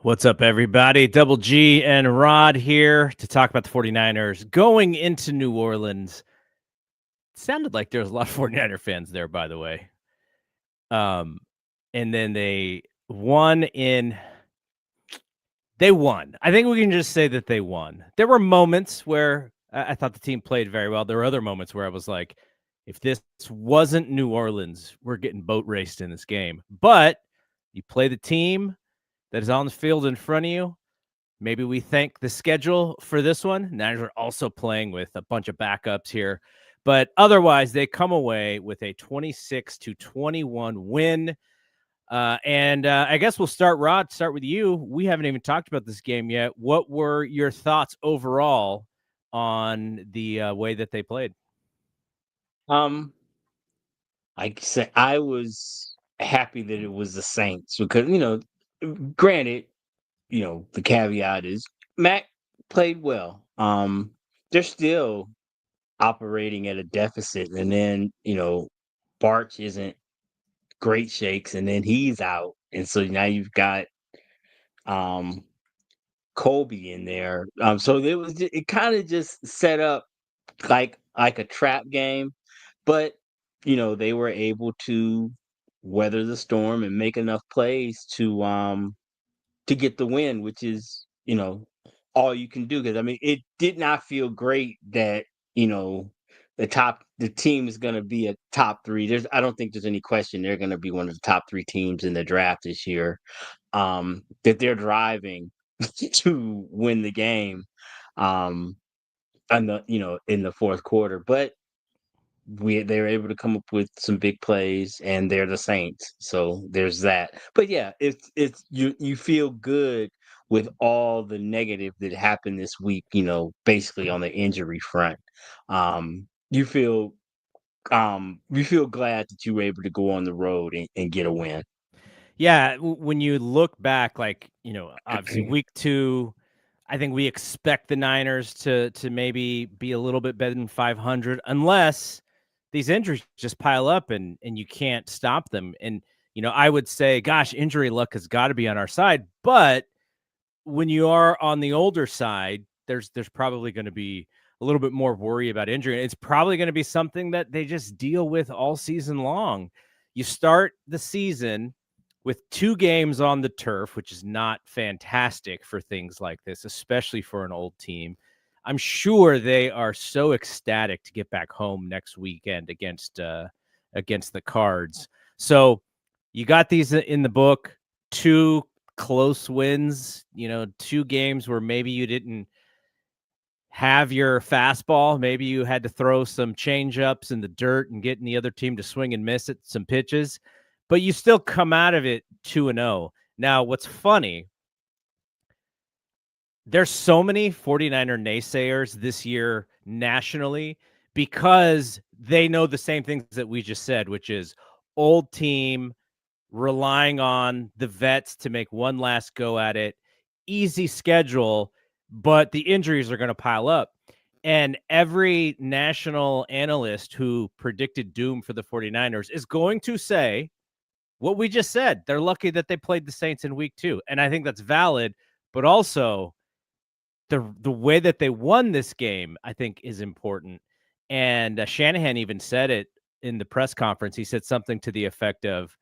What's up, everybody? Double G and Rod here to talk about the 49ers going into New Orleans. Sounded like there was a lot of 49er fans there, by the way. And then they won. I think we can just say that they won. There were moments where I thought the team played very well. There were other moments where I was like, if this wasn't New Orleans, we're getting boat raced in this game. But you play the team that is on the field in front of you. Maybe we thank the schedule for this one. Niners are also playing with a bunch of backups here. But otherwise, they come away with a 26-21 win. And I guess we'll start with you. We haven't even talked about this game yet. What were your thoughts overall on the way that they played? Um, like I said, I was happy that it was the Saints because, granted, the caveat is Mac played well. They're still operating at a deficit, and then, Barch isn't great shakes, and then he's out. And so now you've got um Colby in there. So it kind of just set up like a trap game, but they were able to weather the storm and make enough plays to get the win, which is all you can do. Because I mean, it did not feel great that you know the team is going to be a top three. I don't think there's any question they're going to be one of the top three teams in the draft this year. That they're driving to win the game. Um, in the fourth quarter, but they were able to come up with some big plays, and they're the Saints, so there's that. But yeah, it's you feel good with all the negative that happened this week. Basically on the injury front, you feel glad that you were able to go on the road and get a win. Yeah, when you look back, obviously week 2, I think we expect the Niners to maybe be a little bit better than 500 unless these injuries just pile up and you can't stop them. And I would say, gosh, injury luck has got to be on our side. But when you are on the older side, there's probably going to be a little bit more worry about injury. It's probably going to be something that they just deal with all season long. You start the season with 2 games on the turf, which is not fantastic for things like this, especially for an old team. I'm sure they are so ecstatic to get back home next weekend against the Cards. So you got these in the book, 2 close wins, 2 games where maybe you didn't have your fastball. Maybe you had to throw some change ups in the dirt and getting the other team to swing and miss at some pitches, but you still come out of it 2-0. Now, what's funny, there's so many 49er naysayers this year nationally because they know the same things that we just said, which is old team relying on the vets to make one last go at it, easy schedule, but the injuries are going to pile up. And every national analyst who predicted doom for the 49ers is going to say what we just said. They're lucky that they played the Saints in week 2. And I think that's valid, but also the way that they won this game, I think, is important. And Shanahan even said it in the press conference. He said something to the effect of,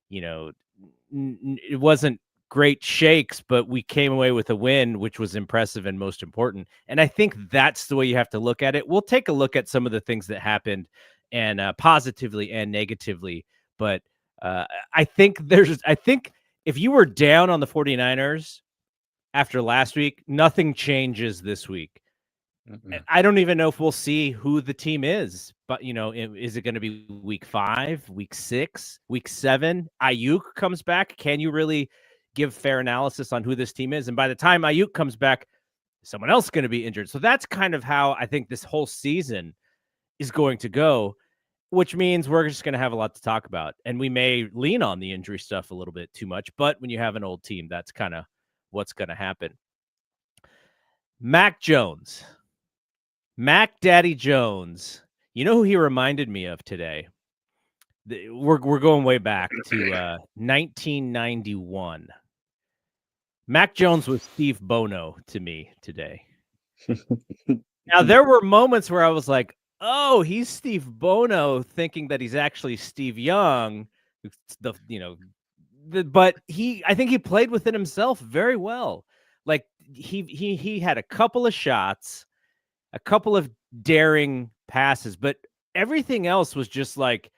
it wasn't great shakes, but we came away with a win, which was impressive and most important. And I think that's the way you have to look at it. We'll take a look at some of the things that happened and positively and negatively. But I think if you were down on the 49ers after last week, nothing changes this week. I don't even know if we'll see who the team is, but is it going to be week 5, week 6, week 7? Ayuk comes back. Can you really give fair analysis on who this team is? And by the time Ayuk comes back, someone else is going to be injured. So that's kind of how I think this whole season is going to go, which means we're just going to have a lot to talk about. And we may lean on the injury stuff a little bit too much, but when you have an old team, that's kind of what's going to happen. Mac Daddy Jones. You know who he reminded me of today? We're going way back to 1991. Mac Jones was Steve Bono to me today. Now, there were moments where I was like, "Oh, he's Steve Bono," thinking that he's actually Steve Young, but I think he played within himself very well. Like, he had a couple of shots, a couple of daring passes, but everything else was just like,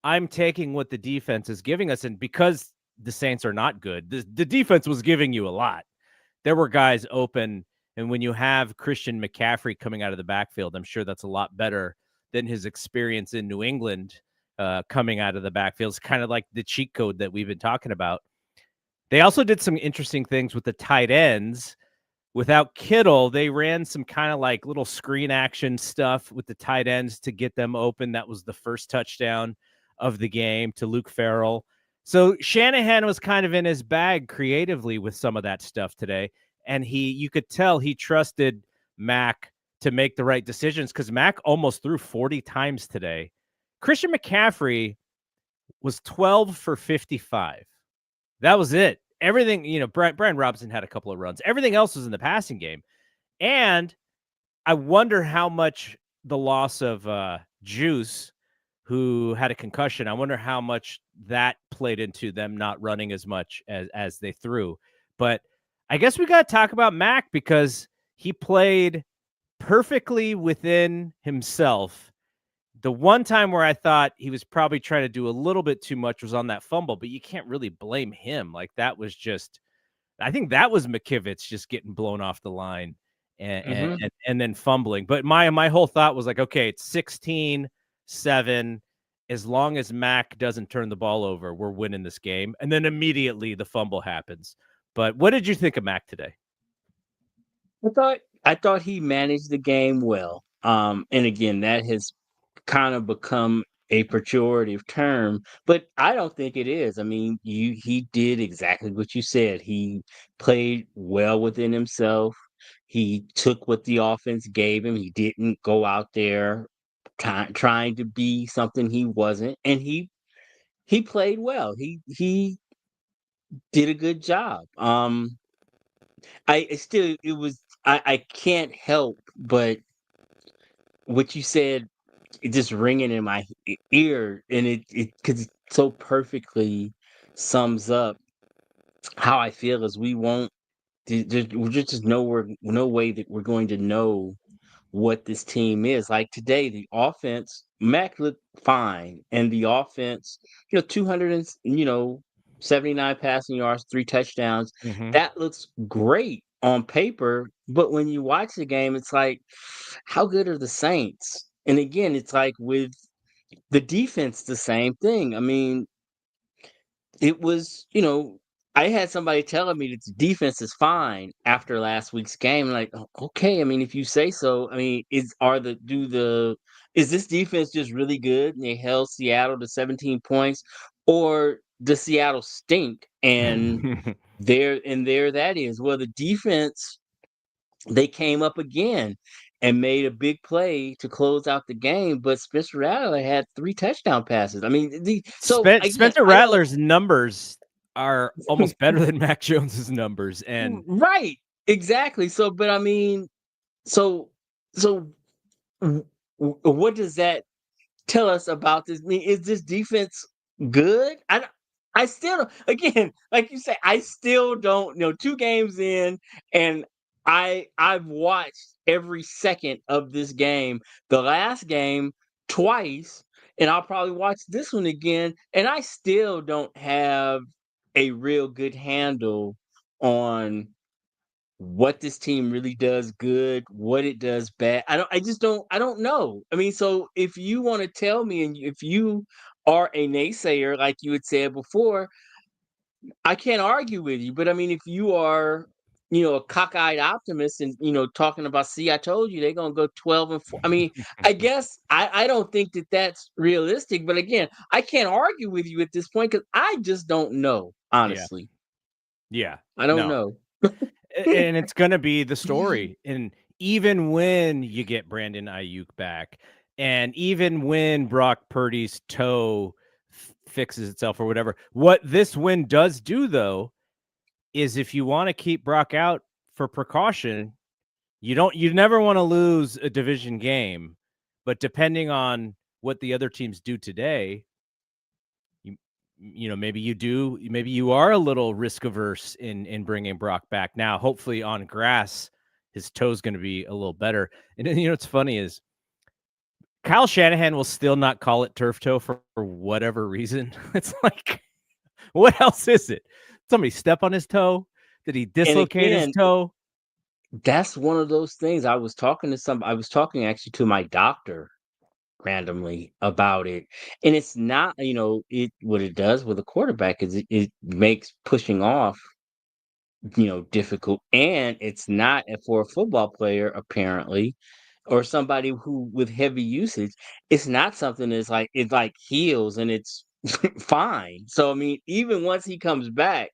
I'm taking what the defense is giving us, and because the Saints are not good, the defense was giving you a lot. There were guys open, and when you have Christian McCaffrey coming out of the backfield, I'm sure that's a lot better than his experience in New England coming out of the backfield. It's kind of like the cheat code that we've been talking about. They also did some interesting things with the tight ends. Without Kittle, they ran some kind of like little screen action stuff with the tight ends to get them open. That was the first touchdown of the game to Luke Farrell. So Shanahan was kind of in his bag creatively with some of that stuff today. And you could tell he trusted Mac to make the right decisions because Mac almost threw 40 times today. Christian McCaffrey was 12 for 55. That was it. Everything, Brian Robinson had a couple of runs. Everything else was in the passing game. And I wonder how much the loss of Juice, who had a concussion, I wonder how much that played into them not running as much as they threw. But I guess we got to talk about Mac because he played perfectly within himself. The one time where I thought he was probably trying to do a little bit too much was on that fumble, but you can't really blame him. Like that was just, I think that was McKivitz just getting blown off the line and then fumbling. But my whole thought was like, okay, it's 16-7. As long as Mac doesn't turn the ball over, we're winning this game. And then immediately the fumble happens. But what did you think of Mac today? I thought he managed the game well. And again, that has kind of become a pejorative term, but I don't think it is. I mean, he did exactly what you said. He played well within himself. He took what the offense gave him. He didn't go out there trying to be something he wasn't, and he played well. He did a good job. I still it was I can't help but what you said it just ringing in my ear, and it because it so perfectly sums up how I feel is we won't we're just nowhere no way that we're going to know what this team is. Like today, the offense, Mac looked fine, and the offense, 200 and 79 passing yards, 3 touchdowns. Mm-hmm. That looks great on paper, but when you watch the game, it's like, how good are the Saints? And again, it's like with the defense, the same thing. I mean, it was, I had somebody telling me that the defense is fine after last week's game. Like, okay, I mean, if you say so, I mean, is this defense just really good and they held Seattle to 17 points, or does Seattle stink? And there that is. Well, the defense, they came up again and made a big play to close out the game, but Spencer Rattler had 3 touchdown passes. I mean, so again, Spencer I don't. Rattler's numbers are almost better than Mac Jones's numbers. And Right. Exactly. So, but I mean, so so what does that tell us about this? I mean, is this defense good? I still don't, again, like you say, I still don't know. 2 games in, and I've watched every second of this game. The last game twice, and I'll probably watch this one again, and I still don't have a real good handle on what this team really does good, what it does bad. I don't know. I mean, so if you want to tell me and if you are a naysayer like you had said before, I can't argue with you. But I mean, if you are, a cockeyed optimist and talking about, see, I told you they're gonna go 12-4. I mean, I guess I don't think that that's realistic. But again, I can't argue with you at this point because I just don't know. yeah, Honestly, yeah, I don't no. know. And it's going to be the story. And even when you get Brandon Ayuk back, and even when Brock Purdy's toe fixes itself or whatever, what this win does do, though, is if you want to keep Brock out for precaution, you never want to lose a division game, but depending on what the other teams do today, maybe you are a little risk averse in bringing Brock back. Now, hopefully on grass, his toe's going to be a little better. And then, what's funny is Kyle Shanahan will still not call it turf toe for whatever reason. It's like, what else is it? Somebody step on his toe? Did he And dislocate his again, toe? that's one of those things. I was talking actually to my doctor randomly about it. And it's not, what it does with a quarterback is it makes pushing off, difficult. And it's not for a football player, apparently, or somebody who with heavy usage, it's not something that's like it like heals and it's fine. So I mean, even once he comes back,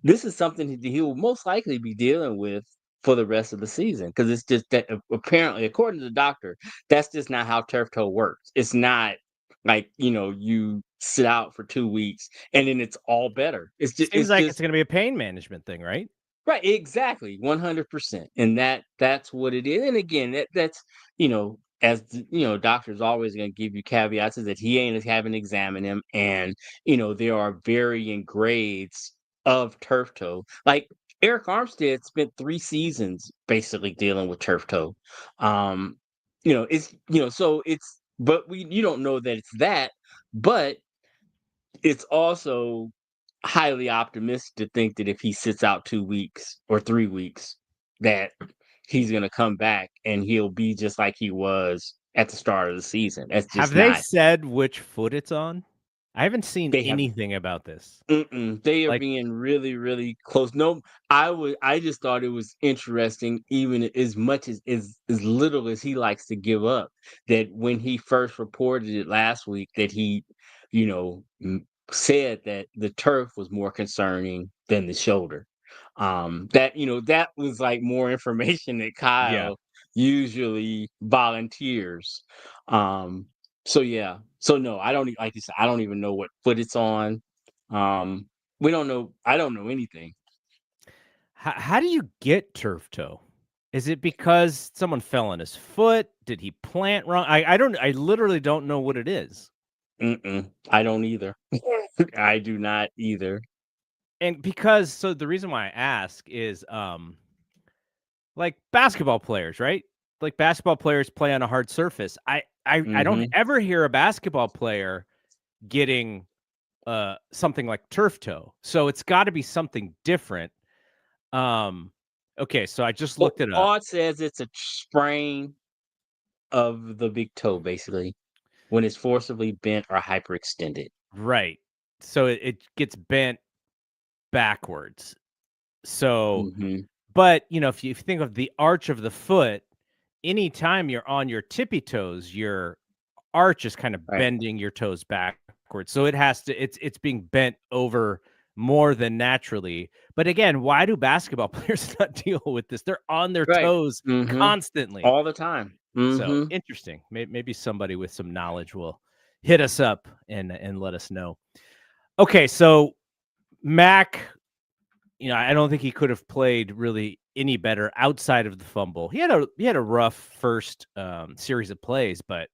this is something he will most likely be dealing with for the rest of the season because it's just that apparently, according to the doctor, that's just not how turf toe works. It's not like you sit out for 2 weeks and then it's all better. It's just Seems it's like it's just going to be a pain management thing, right? right, exactly, 100%, and that's what it is. And again, that's as doctors always going to give you caveats is that he ain't haven't examined him, and there are varying grades of turf toe. Like Eric Armstead spent 3 seasons basically dealing with turf toe. Um, it's so it's but we you don't know that it's that, but it's also highly optimistic to think that if he sits out 2 weeks or 3 weeks, that he's gonna come back and he'll be just like he was at the start of the season. That's Have just they not said which foot it's on? I haven't seen they have anything about this. they are Like, being really, really close. No, I just thought it was interesting, even as much as little as he likes to give up, that when he first reported it last week, that he, said that the turf was more concerning than the shoulder. That was like more information that yeah. Kyle usually volunteers. Um, so yeah. So no, I don't like you said, I don't even know what foot it's on. Um, we don't know. I don't know anything. How do you get turf toe? Is it because someone fell on his foot? Did he plant wrong? I literally don't know what it is. I don't either. I do not either. And so the reason why I ask is like basketball players, right? Like basketball players play on a hard surface. I don't Hmm. ever hear a basketball player getting something like turf toe. So it's got to be something different. Um okay, so I just Well, looked it up. all it says it's a sprain of the big toe, basically, when it's forcibly bent or hyperextended. Right. So it gets bent backwards. So, Hmm. but if you think of the arch of the foot, anytime you're on your tippy toes, your arch is kind of Right. bending your toes backwards. So it's being bent over more than naturally. But again, why do basketball players not deal with this? They're on their Right. toes Hmm. constantly. All the time. So Hmm. interesting. Maybe somebody with some knowledge will hit us up and let us know. Okay, so Mac, I don't think he could have played really any better outside of the fumble. He had a rough first series of plays, but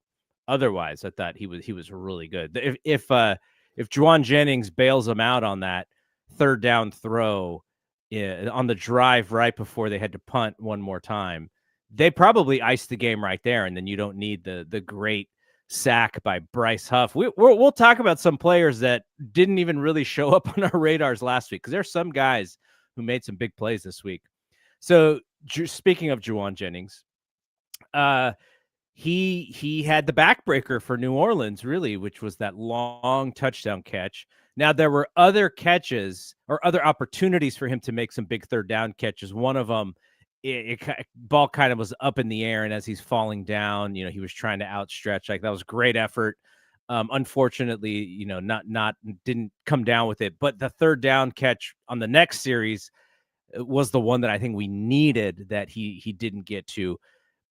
otherwise, I thought he was really good. If Juwan Jennings bails him out on that third down throw on the drive right before they had to punt one more time, they probably iced the game right there, and then you don't need the great sack by Bryce Huff. We'll talk about some players that didn't even really show up on our radars last week because there's some guys who made some big plays this week. So speaking of Juwan Jennings, uh, he had the backbreaker for New Orleans, really, which was that long touchdown catch. Now there were other catches or other opportunities for him to make some big third down catches. One of them, ball kind of was up in the air, and as he's falling down, he was trying to outstretch. Like that was great effort. Unfortunately, not didn't come down with it. But the third down catch on the next series was the one that I think we needed that he didn't get to.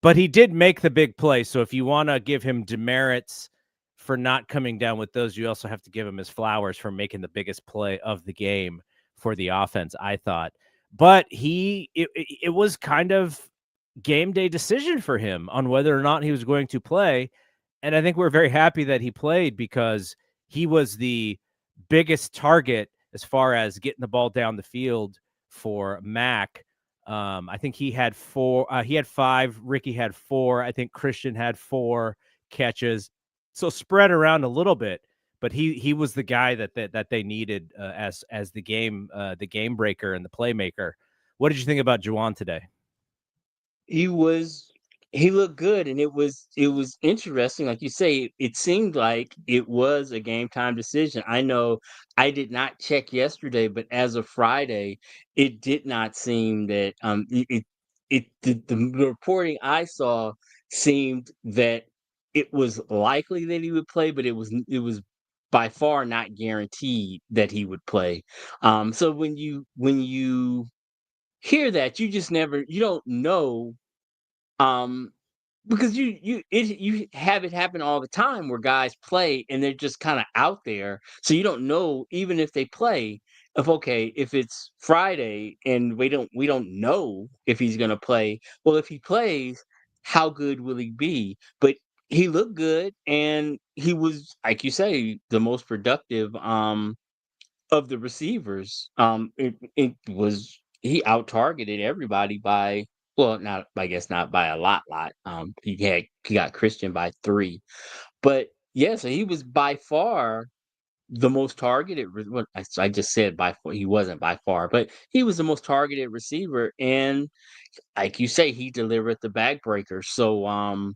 But he did make the big play. So if you want to give him demerits for not coming down with those, you also have to give him his flowers for making the biggest play of the game for the offense, I thought. But it was kind of game day decision for him on whether or not he was going to play. And I think we're very happy that he played because he was the biggest target as far as getting the ball down the field for Mac. I think he had four. He had five. Ricky had four. I think Christian had four catches. So spread around a little bit, but he was the guy that they needed as the game breaker and the playmaker. What did you think about Juwan today? He was he looked good, and it was interesting, like you say, it seemed like it was a game time decision. I know I did not check yesterday, but as of Friday, it did not seem that, the reporting I saw seemed that it was likely that he would play, but it was by far not guaranteed that he would play. So when you hear that, you don't know, um, because you have it happen all the time where guys play and they're just kinda out there, so you don't know even if they play, if it's Friday and we don't know if he's gonna play, well, if he plays, how good will he be? But he looked good, and he was, like you say, the most productive, of the receivers. It was he out targeted everybody by, well, not, I guess not by a lot. He got Christian by 3, but yeah, so he was by far the most targeted. Well, I just said by far, he wasn't by far, but he was the most targeted receiver, and like you say, he delivered the backbreaker. So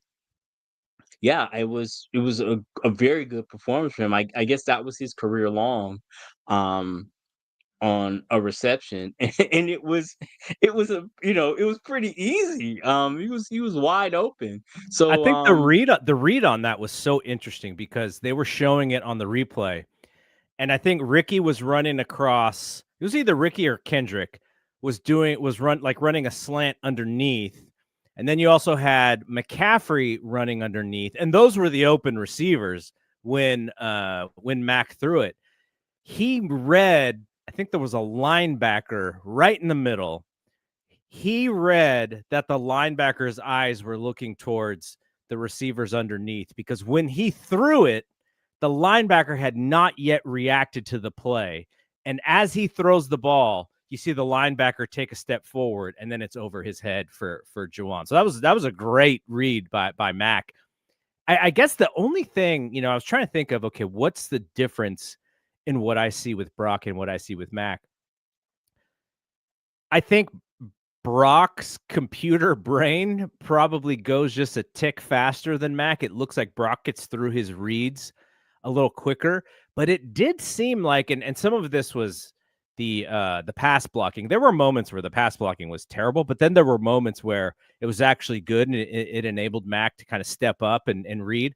yeah, it was a very good performance for him. I guess that was his career long. Um, on a reception, and it was pretty easy. He was wide open. I So, think the read on that was so interesting because they were showing it on the replay, and I think Ricky was running across. It was either Ricky or Kendrick running a slant underneath, and then you also had McCaffrey running underneath, and those were the open receivers when Mac threw it. He read. I think there was a linebacker right in the middle. He read that the linebacker's eyes were looking towards the receivers underneath because when he threw it, the linebacker had not yet reacted to the play. And as he throws the ball, you see the linebacker take a step forward, and then it's over his head for Juwan. So that was a great read by Mac. I guess the only thing, I was trying to think of, okay, what's the difference in what I see with Brock and what I see with Mac? I think Brock's computer brain probably goes just a tick faster than Mac. It looks like Brock gets through his reads a little quicker, but it did seem like, and some of this was the pass blocking. There were moments where the pass blocking was terrible, but then there were moments where it was actually good, and it enabled Mac to kind of step up and read.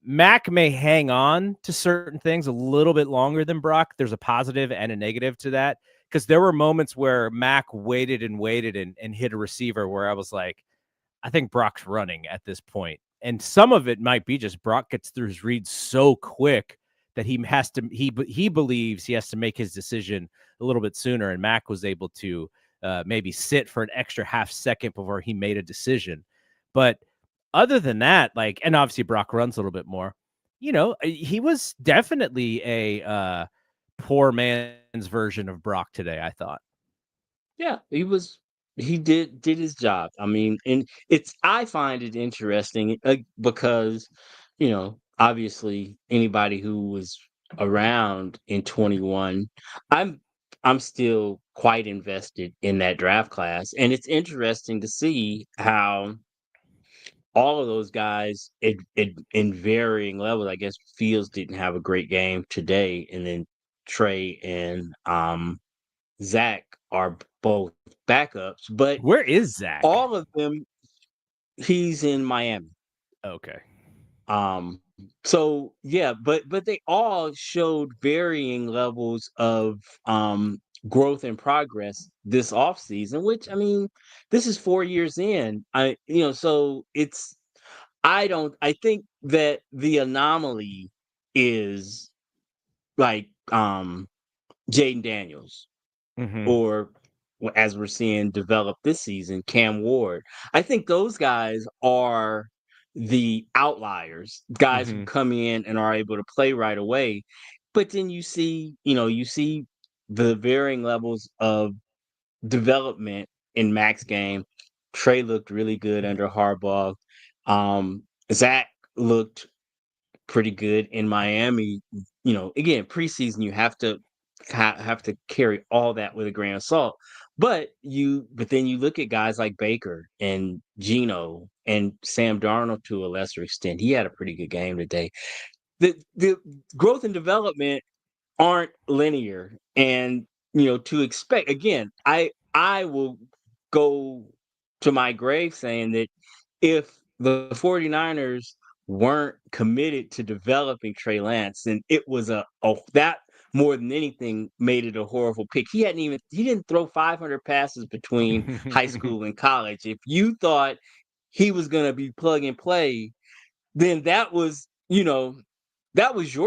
Mac may hang on to certain things a little bit longer than Brock. There's a positive and a negative to that because there were moments where Mac waited and waited and hit a receiver where I was like, I think Brock's running at this point. And some of it might be just Brock gets through his reads so quick that he believes he has to make his decision a little bit sooner. And Mac was able to maybe sit for an extra half second before he made a decision. But other than that, like, and obviously Brock runs a little bit more, he was definitely a poor man's version of Brock today, I thought. yeah, he did his job. I mean, and I find it interesting, because, obviously anybody who was around in 21, I'm I'm still quite invested in that draft class, and it's interesting to see how all of those guys in varying levels. I guess Fields didn't have a great game today, and then Trey and Zach are both backups, but Where is Zach? all of them, he's in Miami. Okay. Um, so yeah, but they all showed varying levels of growth and progress this offseason, which, I mean, this is 4 years in. So I think that the anomaly is, like, Jaden Daniels. Mm-hmm. or as we're seeing develop this season, Cam Ward. I think those guys are the outliers, guys who Mm-hmm. come in and are able to play right away. But then you see the varying levels of development in Mac's game. Trey looked really good under Harbaugh. Um, Zach looked pretty good in Miami. Again, preseason you have to have to carry all that with a grain of salt. But then you look at guys like Baker and Geno and Sam Darnold to a lesser extent. He had a pretty good game today. The growth and development aren't linear, and to expect, again, I will go to my grave saying that if the 49ers weren't committed to developing Trey Lance, then it was that more than anything made it a horrible pick. He didn't throw 500 passes between high school and college. If you thought he was going to be plug and play, then that was your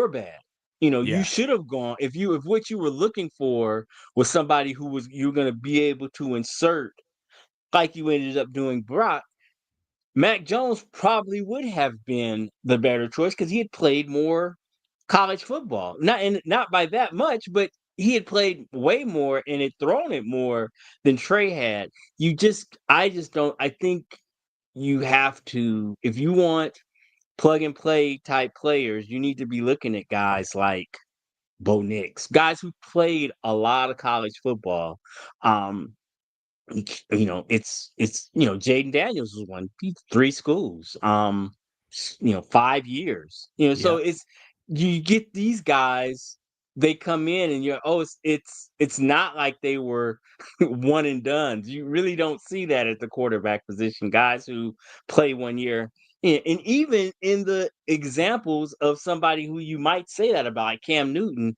bad. You Yeah. should have gone, if what you were looking for was somebody you're going to be able to insert like you ended up doing Brock. Mac Jones probably would have been the better choice because he had played more college football. Not by that much, but he had played way more and had thrown it more than Trey had. I just don't. I think you have to, if you want plug and play type players, you need to be looking at guys like Bo Nix, guys who played a lot of college football. Um, Jaden Daniels was one, three schools, 5 years. So Yeah. you get these guys, they come in and it's not like they were one and done. You really don't see that at the quarterback position, guys who play 1 year. And even in the examples of somebody who you might say that about, like Cam Newton,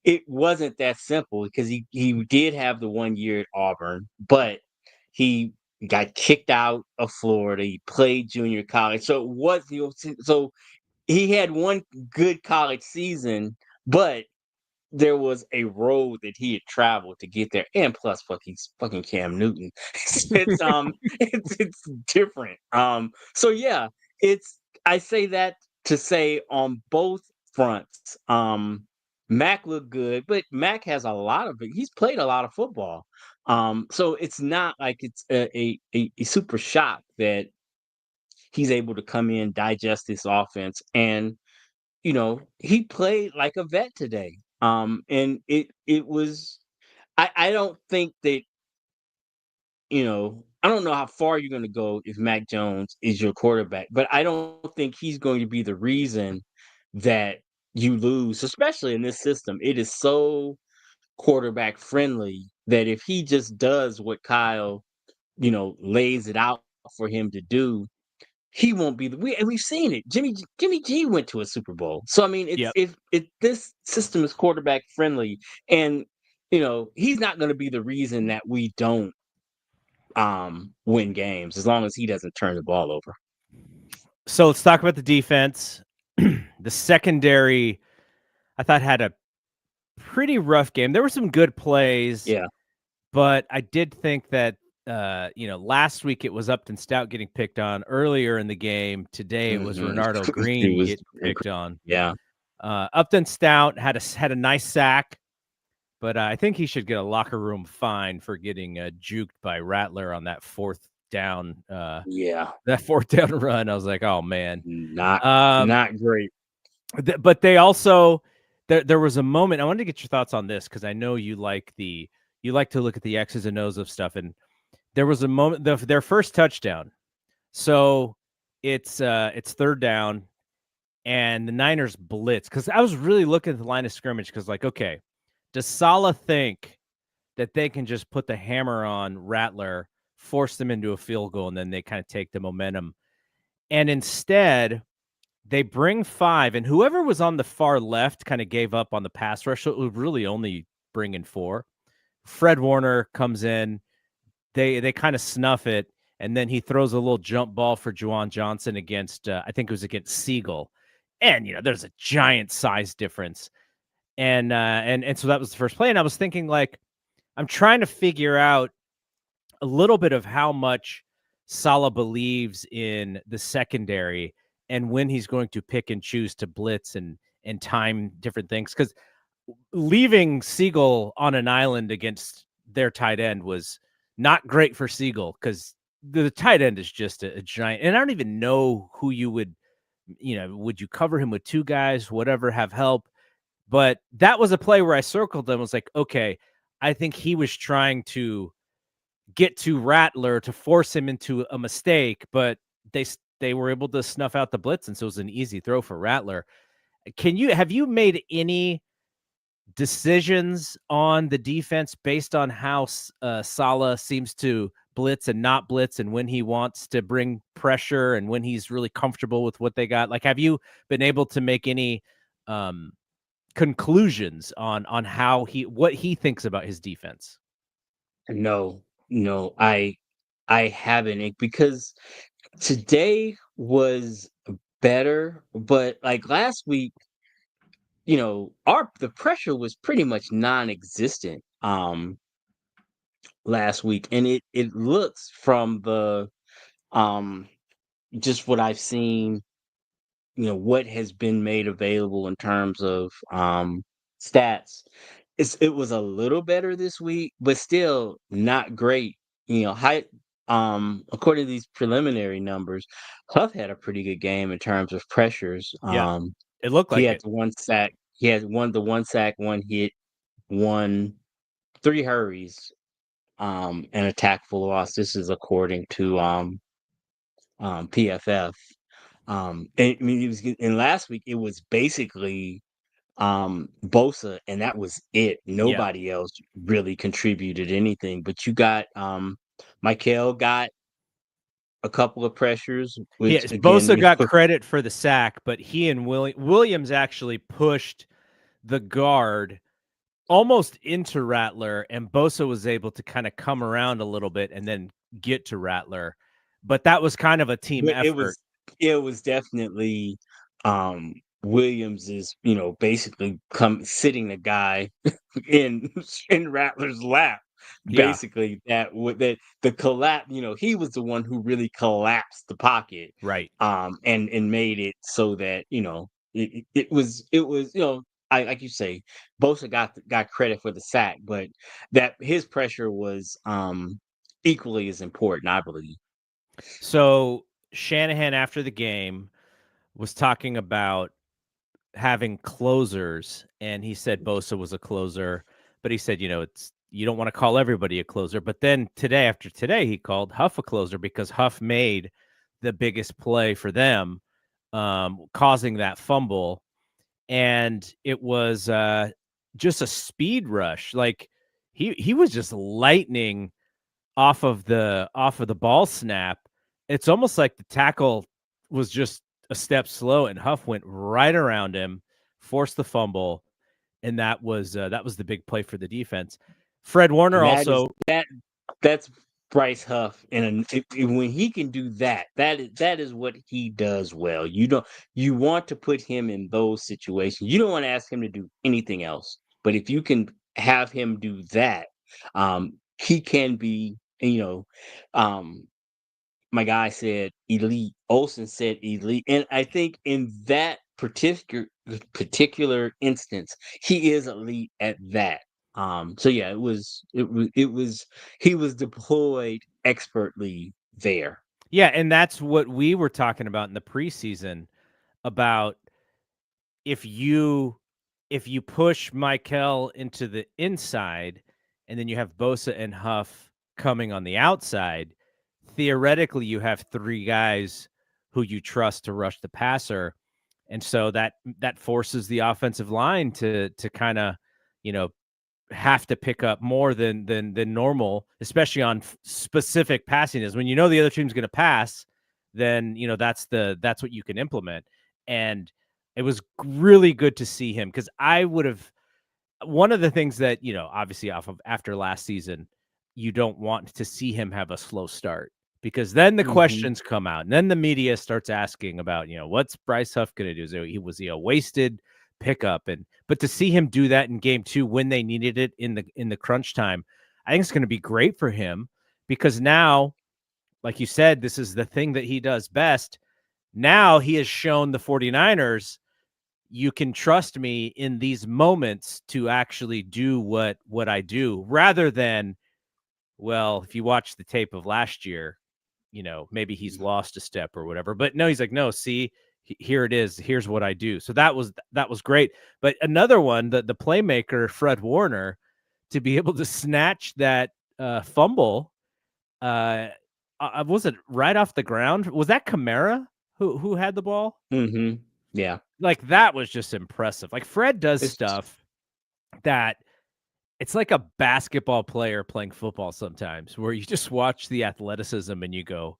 it wasn't that simple because he did have the 1 year at Auburn, but he got kicked out of Florida. He played junior college, so it was so he had one good college season, but there was a road that he had traveled to get there, and plus, he's fucking Cam Newton. It's different. So yeah, it's I say that to say on both fronts. Mac looked good, but Mac has a lot of it. He's played a lot of football. So it's not like it's a super shock that he's able to come in, digest this offense, and he played like a vet today. And it was I don't think that, I don't know how far you're gonna go if Mac Jones is your quarterback, but I don't think he's going to be the reason that you lose, especially in this system. It is so quarterback friendly that if he just does what Kyle, lays it out for him to do, he won't be and we've seen it. Jimmy G went to a Super Bowl. So I mean, it's Yep. if this system is quarterback friendly, and he's not going to be the reason that we don't win games as long as he doesn't turn the ball over. So let's talk about the defense. The secondary, I thought, had a pretty rough game. There were some good plays, Yeah. but I did think that last week it was Upton Stout getting picked on earlier in the game. Today it was Mhm. Renardo It Green was getting picked on. yeah. Upton Stout had a nice sack, but I think he should get a locker room fine for getting juked by Rattler on that fourth down. Yeah. That fourth down run, I was like, oh man. Not Um, not great. but they also there was a moment. I wanted to get your thoughts on this because I know you like to look at the X's and O's of stuff, and there was a moment their first touchdown. So it's third down, and the Niners blitz because I was really looking at the line of scrimmage because okay, does Saleh think that they can just put the hammer on Rattler, force them into a field goal, and then they kind of take the momentum? And instead, they bring 5, and whoever was on the far left kind of gave up on the pass rush, so it was really only bringing 4. Fred Warner comes in. They kind of snuff it, and then he throws a little jump ball for Juwan Johnson against I think it was against Siegel. And there's a giant size difference. And so that was the first play. And I was thinking I'm trying to figure out a little bit of how much Saleh believes in the secondary and when he's going to pick and choose to blitz and time different things. Because leaving Siegel on an island against their tight end was not great for Siegel because the tight end is just a giant. And I don't even know who you would, would you cover him with two guys, whatever, have help? But that was a play where I circled them. Was like, okay, I think he was trying to get to Rattler to force him into a mistake, but they were able to snuff out the blitz, and so it was an easy throw for Rattler. Have you made any decisions on the defense based on how Saleh seems to blitz and not blitz, and when he wants to bring pressure and when he's really comfortable with what they got? Like, have you been able to make any conclusions on what he thinks about his defense? No, no, I haven't because today was better, but like last week, our the pressure was pretty much non-existent last week, and it looks from the um just what I've seen, what has been made available in terms of stats. It was a little better this week, but still not great. High according to these preliminary numbers, Huff had a pretty good game in terms of pressures. Yeah, it looked He like had it. the one sack, the one sack, one hit, one three hurries, and a tackle for loss. This is according to PFF. And I mean, and last week it was basically Bosa, and that was it. Yeah. Nobody else really contributed anything. But you got Michael got a couple of pressures, which Yes, again, Bosa got credit for the sack, but he and Williams actually pushed the guard almost into Rattler, and Bosa was able to kind of come around a little bit and then get to Rattler. But that was kind of a team but effort. it was definitely Williams is, basically come sitting the guy in in Rattler's lap. Yeah, Basically, that the collapse, he was the one who really collapsed the pocket, right. and made it so that, it was, I like you say, Bosa got credit for the sack, but that his pressure was equally as important, I believe. So Shanahan after the game was talking about having closers, and he said Bosa was a closer, but he said, it's you don't want to call everybody a closer. But then after today, he called Huff a closer because Huff made the biggest play for them, causing that fumble, and it was just a speed rush. Like he was just lightning off of the ball snap. It's almost like the tackle was just a step slow, and Huff went right around him, forced the fumble, and that was the big play for the defense. Fred Warner And also, that's Bryce Huff, and when he can do that, that is what he does well. You want to put him in those situations. You don't want to ask him to do anything else. But if you can have him do that, he can be. My guy said elite. Olsen said elite, and I think in that particular instance, he is elite at that. So yeah, it was he was deployed expertly there. yeah, and that's what we were talking about in the preseason about if you push Michael into the inside and then you have Bosa and Huff coming on the outside, theoretically you have three guys who you trust to rush the passer. And so that forces the offensive line to kind of, you know, have to pick up more than normal, especially on specific passing is when you know the other team's going to pass, then that's what you can implement. And it was really good to see him because I would have one of the things that obviously off of after last season, you don't want to see him have a slow start because then the Hmm. questions come out and then the media starts asking about what's Bryce Huff going to do? Was he a wasted pickup? But to see him do that in game 2 when they needed it in the crunch time, I think it's going to be great for him because now, like you said, this is the thing that he does best. Now he has shown the 49ers, you can trust me in these moments to actually do what I do, rather than, well, if you watch the tape of last year, maybe he's lost a step or whatever. But no, he's like, no, see, here it is. Here's what I do. So that was great. But another one, the playmaker, Fred Warner, to be able to snatch that fumble, was it right off the ground? Was that Kamara who had the ball? Mm-hmm. Yeah. Like, that was just impressive. Like, Fred does It's stuff that it's like a basketball player playing football sometimes, where you just watch the athleticism and you go,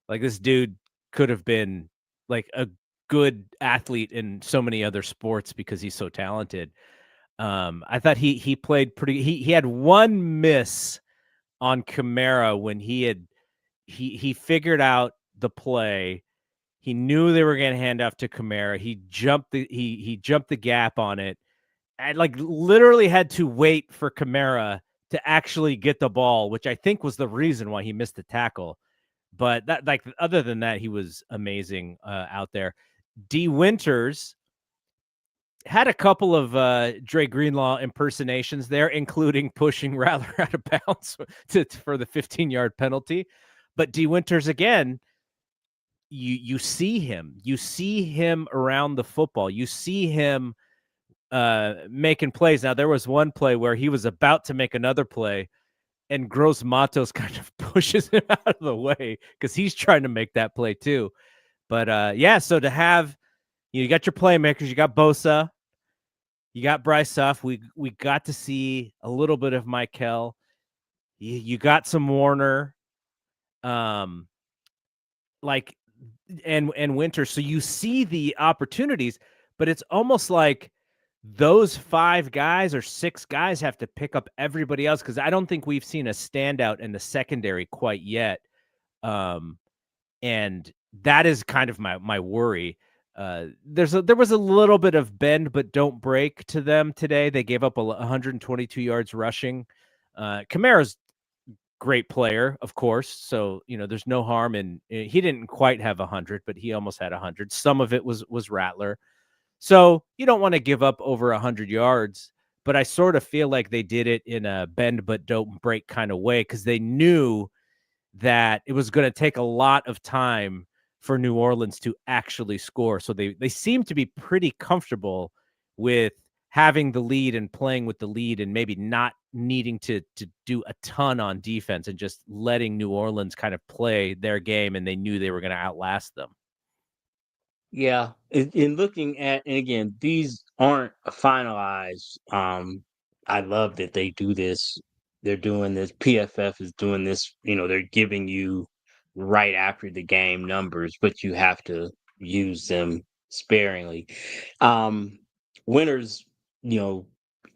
like, this dude could have been like a good athlete in so many other sports because he's so talented. I thought he played pretty. He had one miss on Kamara when he figured out the play. He knew they were going to hand off to Kamara. He jumped the gap on it. I like literally had to wait for Kamara to actually get the ball, which I think was the reason why he missed the tackle. But that, like, other than that, he was amazing out there. D. Winters had a couple of Dre Greenlaw impersonations there, including pushing Rattler out of bounds for the 15-yard penalty. But D. Winters, again, you see him around the football. You see him making plays. Now, there was one play where he was about to make another play, and Gross Matos kind of pushes him out of the way because he's trying to make that play too. But yeah, so to have, you got your playmakers, you got Bosa, you got Bryce Huff. We got to see a little bit of Michael. You got some Warner, like, and Winter. So you see the opportunities, but it's almost like those 5 guys or 6 guys have to pick up everybody else, because I don't think we've seen a standout in the secondary quite yet. And that is kind of my worry. There was a little bit of bend but don't break to them today. They gave up 122 yards rushing. Kamara's great player, of course. So, there's no harm in, he didn't quite have 100, but he almost had 100. Some of it was Rattler. So you don't want to give up over 100 yards, but I sort of feel like they did it in a bend but don't break kind of way, because they knew that it was going to take a lot of time for New Orleans to actually score. So they seem to be pretty comfortable with having the lead and playing with the lead, and maybe not needing to do a ton on defense, and just letting New Orleans kind of play their game, and they knew they were going to outlast them. Yeah, in looking at, and again, these aren't finalized. I love that they do this. They're doing this. PFF is doing this. They're giving you right after the game numbers, but you have to use them sparingly. Um, Winters, you know,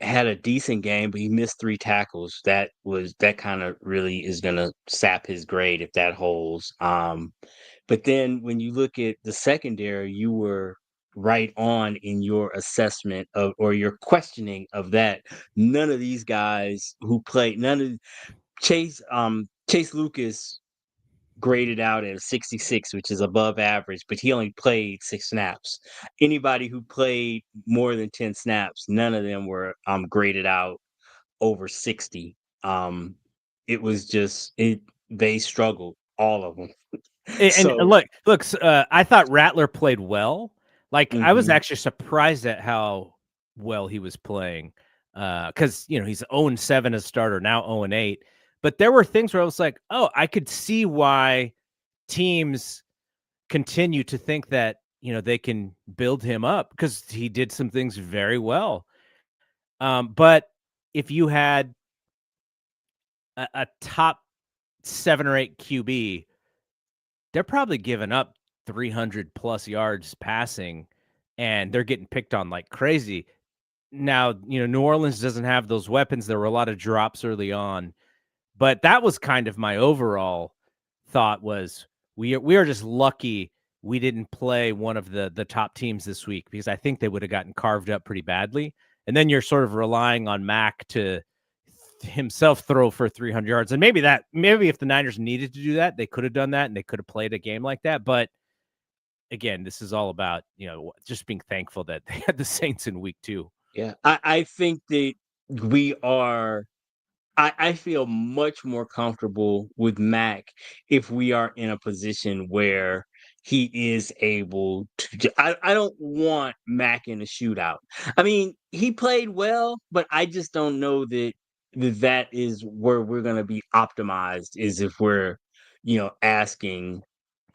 had a decent game, but he missed 3 tackles. That kind of really is going to sap his grade if that holds. But then when you look at the secondary, you were right on in your assessment of, or your questioning of that. None of these guys who played, none of Chase Lucas graded out at a 66, which is above average, but he only played 6 snaps. Anybody who played more than 10 snaps, none of them were graded out over 60. Um, it was just they struggled, all of them. And So, I thought Rattler played well. Like, I was mhm. actually surprised at how well he was playing, because he's 0-7 as starter, now 0-8. But there were things where I was like, oh, I could see why teams continue to think that they can build him up, because he did some things very well. But if you had a top 7 or 8 QB, they're probably giving up 300 plus yards passing, and they're getting picked on like crazy. Now, New Orleans doesn't have those weapons. There were a lot of drops early on, but that was kind of my overall thought, was we are just lucky we didn't play one of the top teams this week, because I think they would have gotten carved up pretty badly. And then you're sort of relying on Mac to himself throw for 300 yards. And maybe if the Niners needed to do that, they could have done that and they could have played a game like that. But again, this is all about, just being thankful that they had the Saints in week 2. Yeah. I think that we are I feel much more comfortable with Mac if we are in a position where he is able to. I don't want Mac in a shootout. I mean, he played well, but I just don't know that is where we're going to be optimized. Is you know, asking,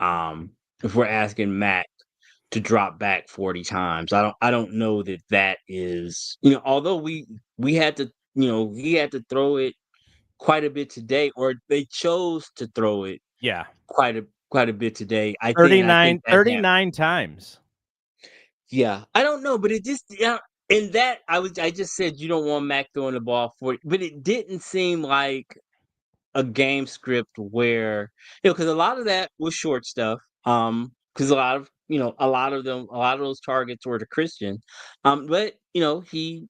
um, if we're asking Mac to drop back 40 times. I don't know that is, although we had to, he had to throw it quite a bit today, or they chose to throw it Yeah. quite a bit today. I think 39 times. yeah. I don't know, but it just, and that I just said you don't want Mac throwing the ball 40, but it didn't seem like a game script where, because a lot of that was short stuff. Because a lot of those targets were to Christian. But he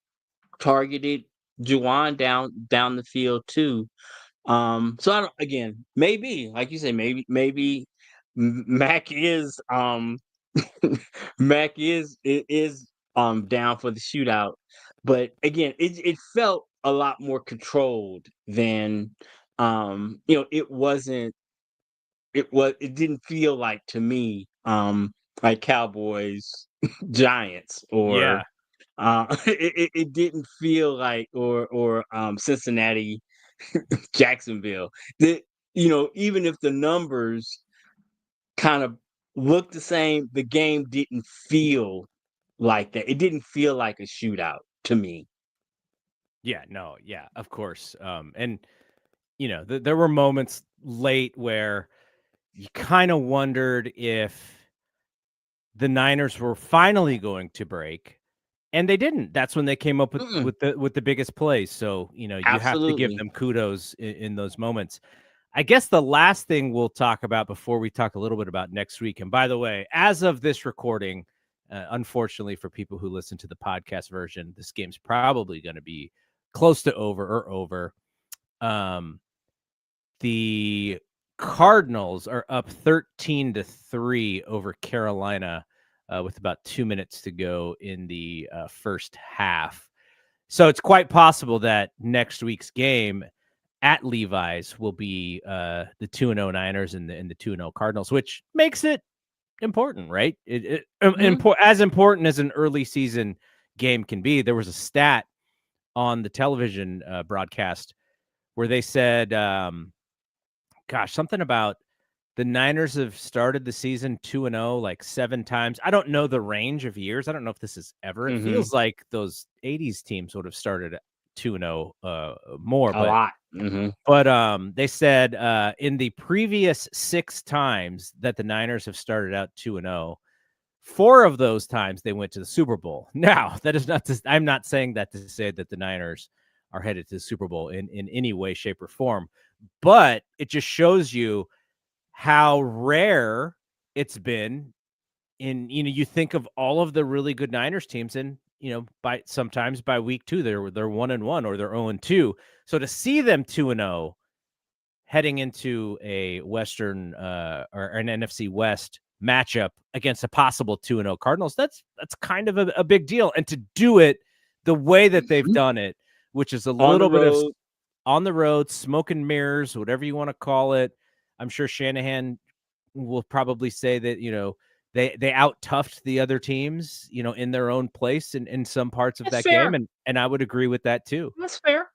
targeted Juwan down the field too. So I don't, again, maybe, like you say, maybe Mac is Mac is down for the shootout. But again, it felt a lot more controlled than, it didn't feel like, to me, like Cowboys Giants, or Yeah. it didn't feel like, or Cincinnati Jacksonville. That, even if the numbers kind of looked the same, the game didn't feel like that. It didn't feel like a shootout to me. Yeah, no, yeah, of course. And there were moments late where you kind of wondered if the Niners were finally going to break, and they didn't. That's when they came up with Mm-mm, the biggest plays. So, you have to give absolutely. them kudos in those moments. I guess the last thing we'll talk about before we talk a little bit about next week. And by the way, as of this recording, unfortunately for people who listen to the podcast version, this game's probably going to be close to over or over. Um, the Cardinals are up 13-3 over Carolina with about 2 minutes to go in the first half. So it's quite possible that next week's game at Levi's will be the 2-0 Niners and the 2-0 Cardinals, which makes it important, right? Mhm, As important as an early season game can be. There was a stat on the television broadcast where they said, something about the Niners have started the season 2-0 like 7 times. I don't know the range of years. I don't know if this is ever. It mhm, feels like those 80s teams would have started 2-0 more, a lot. Mhm, but they said in the previous 6 times that the Niners have started out 2-0, 4 of those times they went to the Super Bowl. Now, that is not to, I'm not saying that to say that the Niners are headed to the Super Bowl in any way, shape, or form, but it just shows you how rare it's been. You think of all of the really good Niners teams, and by sometimes by week 2 they're 1-1 or they're 0-2. So to see them 2-0 heading into a Western or an NFC West matchup against a possible 2-0 Cardinals, that's kind of a big deal. And to do it the way that they've mhm. done it, which is a On the little bit of road. on the road, smoke and mirrors, whatever you want to call it. I'm sure Shanahan will probably say that, they out toughed the other teams, in their own place in some parts of That's that game. fair. And I would agree with that too. That's fair.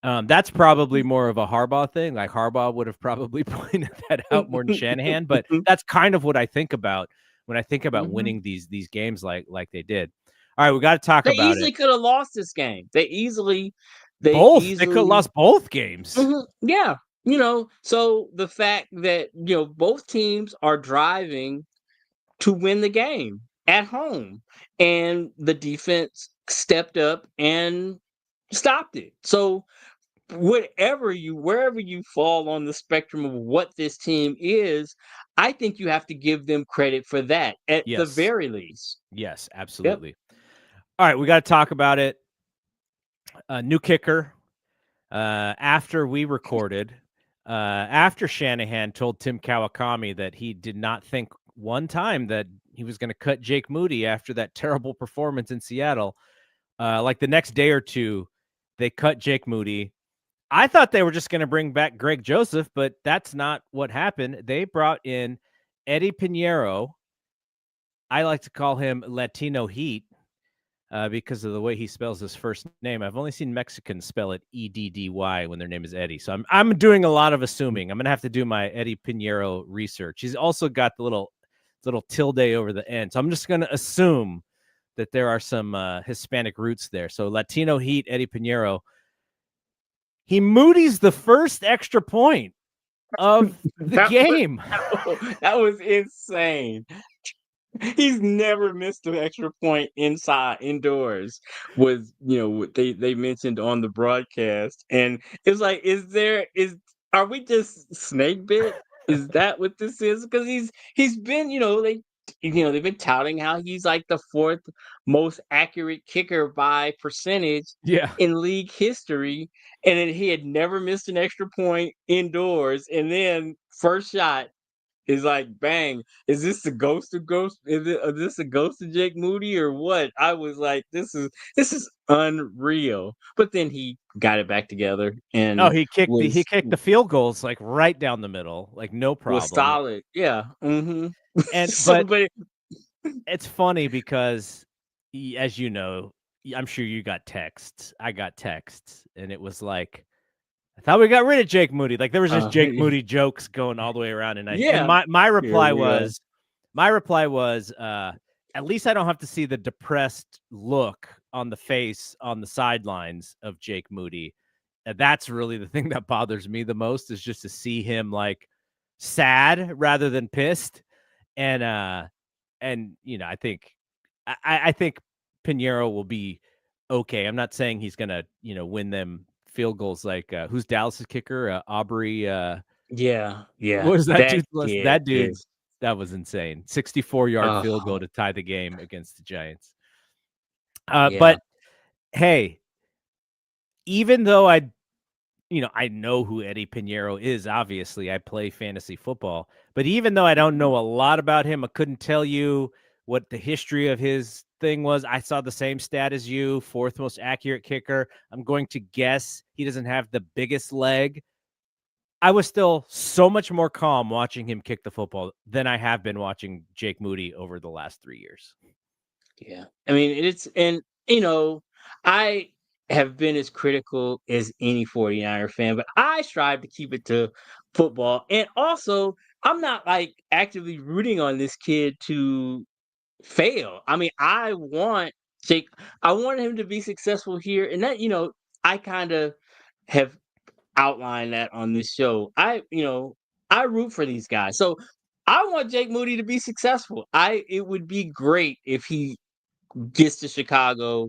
That's probably more of a Harbaugh thing. Like Harbaugh would have probably pointed that out more than Shanahan, but that's kind of what I think about when I think about Mhm. winning these games like they did. All right, we got to talk They about easily it. could have lost this game. They They could have easily, lost both games. yeah. So the fact that, both teams are driving to win the game at home, and the defense stepped up and stopped it. So wherever you fall on the spectrum of what this team is, I think you have to give them credit for that at the Yes. very least. Yes, Yep. absolutely. All right, we got to talk about it. New kicker. After we recorded, after Shanahan told Tim Kawakami that he did not think one time that he was going to cut Jake Moody after that terrible performance in Seattle. Like the next day or two, they cut Jake Moody. I thought they were just going to bring back Greg Joseph, but that's not what happened. They brought in Eddie Pinheiro. I like to call him Latino Heat because of the way he spells his first name. I've only seen Mexicans spell it Eddy when their name is Eddie. So I'm doing a lot of assuming. I'm gonna have to do my Eddie Pinheiro research. He's also got the little tilde over the end. So I'm just gonna assume that there are some Hispanic roots there. So Latino Heat, Eddie Pinheiro. He Moody's the first extra point of the That game. that was insane. He's never missed an extra point indoors. Was what they mentioned on the broadcast, and it's like, are we just snake bit? Is that what this is? Because he's been they've been touting how he's like the fourth most accurate kicker by percentage Yeah. in league history, and then he had never missed an extra point indoors, and then first shot is like bang. Is this the ghost of ghost? Is this a ghost of Jake Moody or what? I was like, this is unreal. But then he got it back together Oh, and he kicked the field goals like right down the middle, like no was problem. solid. Yeah. Mm-hmm. And So, but but it's funny because, as you know, I'm sure you got texts. I got texts, and it was like, I thought we got rid of Jake Moody. Like there was just Jake Moody jokes going all the way around, and yeah, my here reply we are. was, at least I don't have to see the depressed look on the face on the sidelines of Jake Moody. That's really the thing that bothers me the most, is just to see him like sad rather than pissed. And I think Pinheiro will be okay. I'm not saying he's gonna win them field goals like who's Dallas's kicker, Aubrey. Yeah, What yeah. was that That dude? kid That dude, is that was insane. 64-yard field goal uh to tie the game against the Giants. yeah. But hey, even though I know who Eddie Pinheiro is. Obviously, I play fantasy football, but even though I don't know a lot about him, I couldn't tell you what the history of his thing was. I saw the same stat as you, fourth most accurate kicker. I'm going to guess he doesn't have the biggest leg. I was still so much more calm watching him kick the football than I have been watching Jake Moody over the last 3 years. Yeah. I mean, I have been as critical as any 49er fan, but I strive to keep it to football. And also, I'm not like actively rooting on this kid to fail. I mean, Jake, I want him to be successful here. And that, I kind of have outlined that on this show. I root for these guys. So I want Jake Moody to be successful. It would be great if he gets to Chicago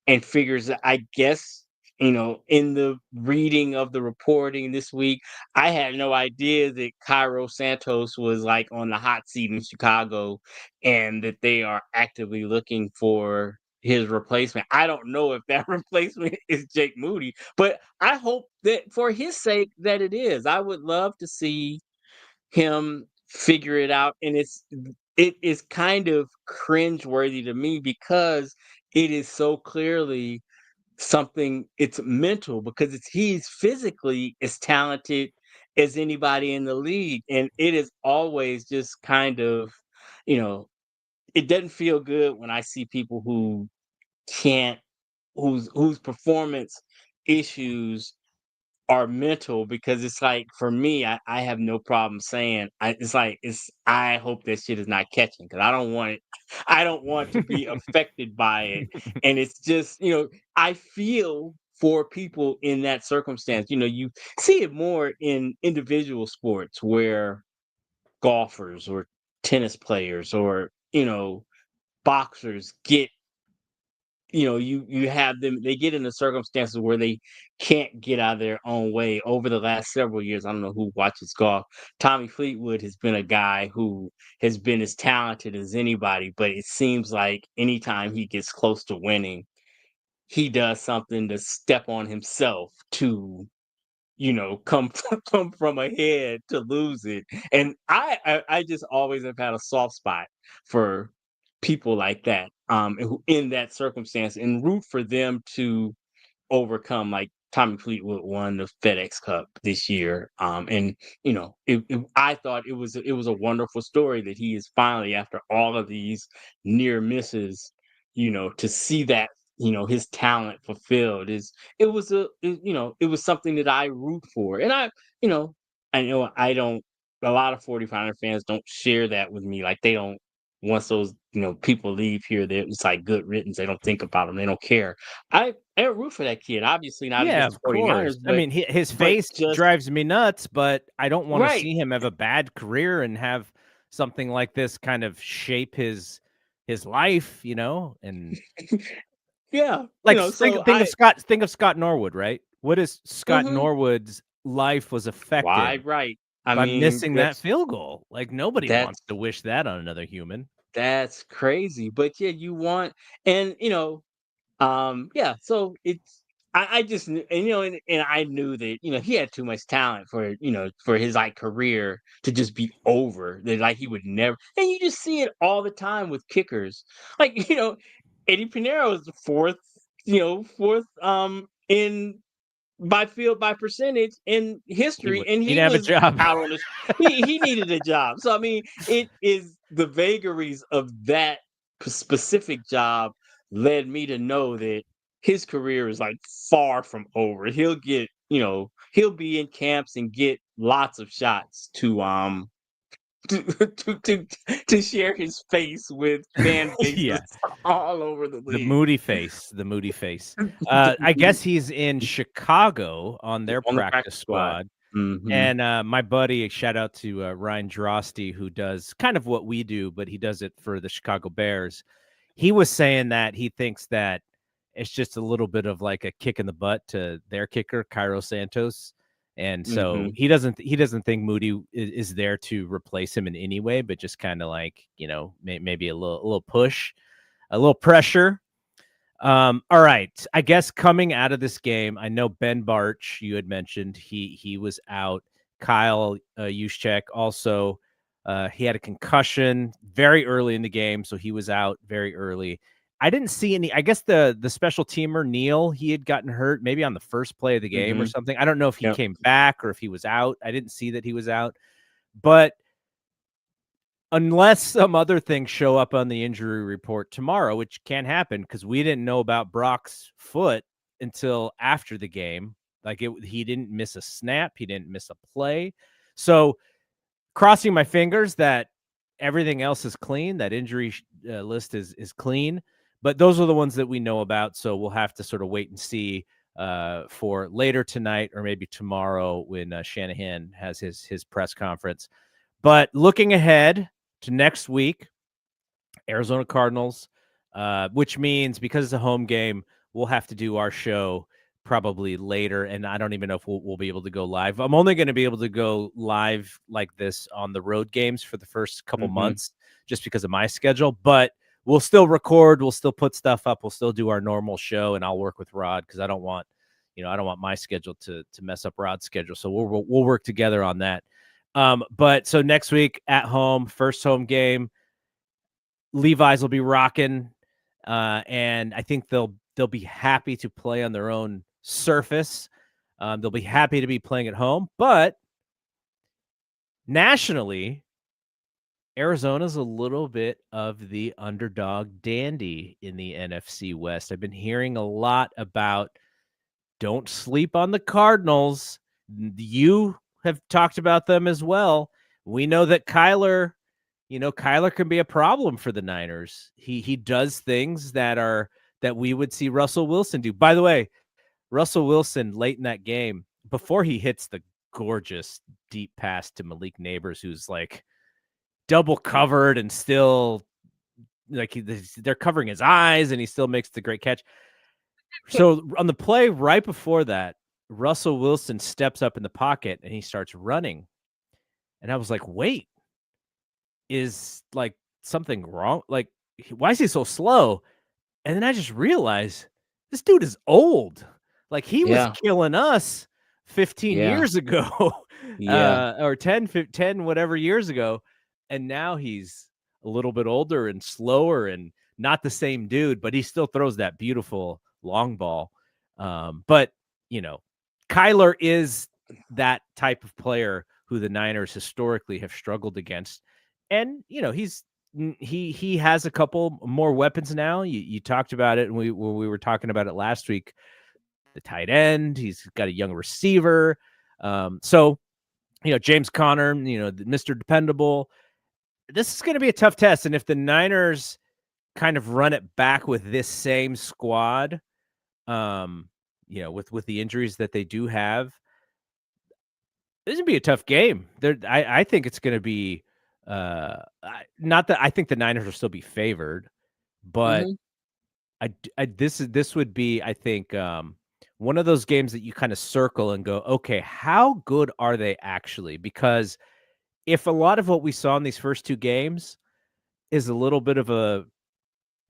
and figures I guess, in the reading of the reporting this week, I had no idea that Cairo Santos was like on the hot seat in Chicago and that they are actively looking for his replacement. I don't know if that replacement is Jake Moody, but I hope that for his sake that it is. I would love to see him figure it out, and it is kind of cringeworthy to me because it is so clearly something. It's mental because he's physically as talented as anybody in the league, and it is always just kind of, you know it doesn't feel good when I see people can't whose performance issues are mental, because it's like for me, I have no problem saying I hope that shit is not catching because I don't want to be affected by it. And it's just, I feel for people in that circumstance. You see it more in individual sports where golfers or tennis players or, boxers get, you have them, they get into circumstances where they can't get out of their own way. Over the last several years, I don't know who watches golf. Tommy Fleetwood has been a guy who has been as talented as anybody, but it seems like anytime he gets close to winning, he does something to step on himself to, come come from ahead to lose it. And I just always have had a soft spot for people like that, who in that circumstance, and root for them to overcome. Like Tommy Fleetwood won the FedEx Cup this year, and I thought it was a wonderful story that he is finally, after all of these near misses, to see that his talent fulfilled is it was it was something that I root for, and you know I know I don't. A lot of 45er fans don't share that with me. Like they don't. Once those people leave here, it's like good riddance. They don't think about them. They don't care. I root for that kid, obviously not Yeah, against of the 49ers, course. I mean, his but face just drives me nuts, but I don't wanna right. see him have a bad career and have something like this kind of shape his life, and Yeah, like, so I Think of Scott Norwood, right? What is Scott mhm, Norwood's life was affected wide right. I by mean, missing that field goal. Like, nobody that's wants to wish that on another human. that's crazy, but yeah, you want and, yeah, so I just knew, and and I knew that he had too much talent for for his like career to just be over. That like he would never, and you just see it all the time with kickers. Like Eddie Pinero is the fourth in by field by percentage in history, and He'd he have a was job. out on the he needed a job. So I mean, it is the vagaries of that specific job led me to know that his career is like far from over. He'll get, he'll be in camps and get lots of shots to to, to share his face with fan bases Yeah. all over the The league. moody face, the moody face. I guess he's in Chicago on their On the practice practice squad. squad, Hmm. and, my buddy, shout out to, Ryan Drosty, who does kind of what we do, but he does it for the Chicago Bears. He was saying that he thinks that it's just a little bit of, like, a kick in the butt to their kicker, Cairo Santos, and so Hmm. he doesn't think Moody is there to replace him in any way, but just kinda like, maybe a little push, a little pressure. All right. I guess coming out of this game, I know Ben Barch, you had mentioned he was out. Kyle Juszczyk also, he had a concussion very early in the game, so he was out very early. I didn't see any. I guess the special teamer Neil, he had gotten hurt maybe on the first play of the game or Hmm. something. I don't know if he Yep. came back or if he was out. I didn't see that he was out, but unless some other things show up on the injury report tomorrow, which can happen because we didn't know about Brock's foot until after the game. Like he didn't miss a snap, he didn't miss a play. So crossing my fingers that everything else is clean, that injury list is clean. But those are the ones that we know about. So we'll have to sort of wait and see for later tonight or maybe tomorrow when Shanahan has his press conference. But looking ahead to next week, Arizona Cardinals, which means because it's a home game, we'll have to do our show probably later. And I don't even know if we'll be able to go live. I'm only going to be able to go live like this on the road games for the first couple Hmm. months just because of my schedule. But we'll still record, we'll still put stuff up, we'll still do our normal show, and I'll work with Rod because I don't want my schedule to mess up Rod's schedule. So we'll work together on that. But so next week at home, first home game, Levi's will be rocking, and I think they'll be happy to play on their own surface. They'll be happy to be playing at home, but nationally, Arizona's a little bit of the underdog dandy in the NFC West. I've been hearing a lot about don't sleep on the Cardinals. You have talked about them as well. We know that Kyler can be a problem for the Niners. He does things that we would see Russell Wilson do. By the way, Russell Wilson late in that game, before he hits the gorgeous deep pass to Malik Neighbors, who's like double covered and still like they're covering his eyes and he still makes the great catch. So on the play right before that, Russell Wilson steps up in the pocket and he starts running. And I was like, wait, is like something wrong? Like, why is he so slow? And then I just realized this dude is old. Like he was Yeah. killing us 15 Yeah. years ago, Yeah. or 10, whatever years ago. And now he's a little bit older and slower and not the same dude, but he still throws that beautiful long ball. But, you know, Kyler is that type of player who the Niners historically have struggled against. And, you know, he has a couple more weapons now. You talked about it, and we were talking about it last week. The tight end, he's got a young receiver. So you know, James Conner, you know, Mr. Dependable. This is going to be a tough test, and if the Niners kind of run it back with this same squad, um, you know, with the injuries that they do have, this is gonna be a tough game. I think it's going to be not that I think the Niners will still be favored, but Hmm. this would be, I think, one of those games that you kind of circle and go, okay, how good are they actually? Because if a lot of what we saw in these first two games is a little bit of a,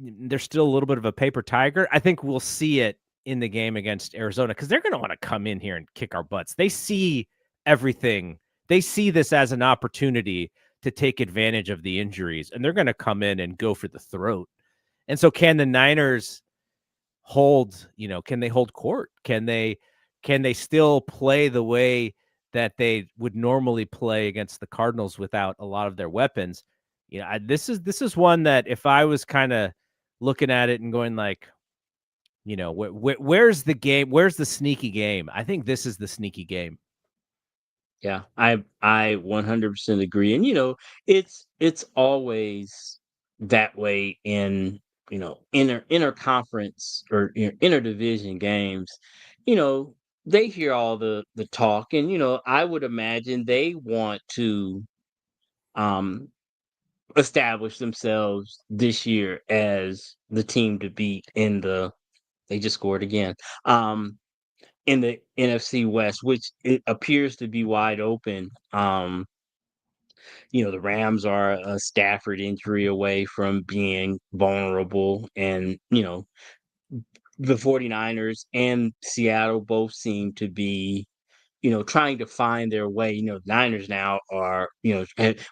there's still a little bit of a paper tiger, I think we'll see it in the game against Arizona because they're going to want to come in here and kick our butts. They see everything. They see this as an opportunity to take advantage of the injuries, and they're going to come in and go for the throat. And so, can the Niners hold, you know, can they hold court? Can they still play the way that they would normally play against the Cardinals without a lot of their weapons? You know, this is one that if I was kind of looking at it and going like, you know, where's the game? Where's the sneaky game? I think this is the sneaky game. Yeah, I 100% agree. And it's always that way in, interconference or interdivision games. You know, they hear all the talk, and I would imagine they want to um establish themselves this year as the team to beat in the they just scored again. In the NFC West, which it appears to be wide open. The Rams are a Stafford injury away from being vulnerable, and the 49ers and Seattle both seem to be trying to find their way. Niners now are,